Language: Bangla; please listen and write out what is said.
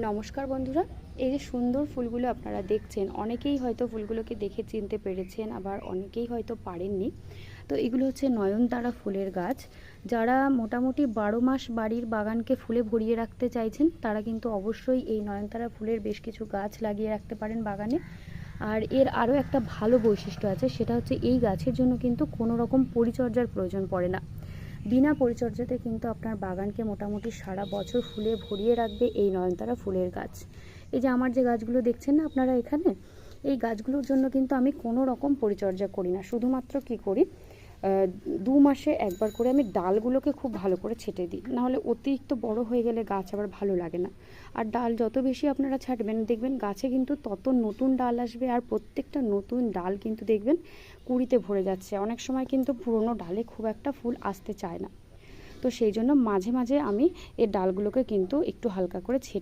নমস্কার বন্ধুরা, এই যে সুন্দর ফুলগুলো আপনারা দেখছেন, অনেকেই হয়তো ফুলগুলোকে দেখে চিনতে পেরেছেন, আবার অনেকেই হয়তো পারেননি। তো এগুলো হচ্ছে নয়নতারা ফুলের গাছ। যারা মোটামুটি 12 মাস বাড়ির বাগানকে ফুলে ভরিয়ে রাখতে চাইছেন, তারা কিন্তু অবশ্যই এই নয়নতারা ফুলের বেশ কিছু গাছ লাগিয়ে রাখতে পারেন বাগানে। আর এর আরও একটা ভালো বৈশিষ্ট্য আছে, সেটা হচ্ছে এই গাছের জন্য কিন্তু কোনো রকম পরিচর্যার প্রয়োজন পড়ে না। বিনা পরিচর্যাতে কিন্তু আপনার বাগানকে মোটামুটি সারা বছর ফুলে ভরিয়ে রাখবে এই নয়নতারা ফুলের গাছ। এই যে আমার যে গাছগুলো দেখছেন না আপনারা এখানে, এই গাছগুলোর জন্য কিন্তু আমি কোনো রকম পরিচর্যা করি না। শুধুমাত্র কি করি, 2 মাসে একবার করে আমি ডালগুলোকে খুব ভালো করে ছেটে দিই, নাহলে অতিরিক্ত বড় হয়ে গেলে গাছ আবার ভালো লাগে না। আর ডাল যত বেশি আপনারা ছাঁটবেন, দেখবেন গাছে কিন্তু তত নতুন ডাল আসবে, আর প্রত্যেকটা নতুন ডাল কিন্তু দেখবেন কুঁড়িতে ভরে যাচ্ছে। অনেক সময় কিন্তু পুরনো ডালে খুব একটা ফুল আসতে চায় না। তো সেই জন্য মাঝে মাঝে আমি এর ডালগুলোকে কিন্তু একটু হালকা করে ছেটে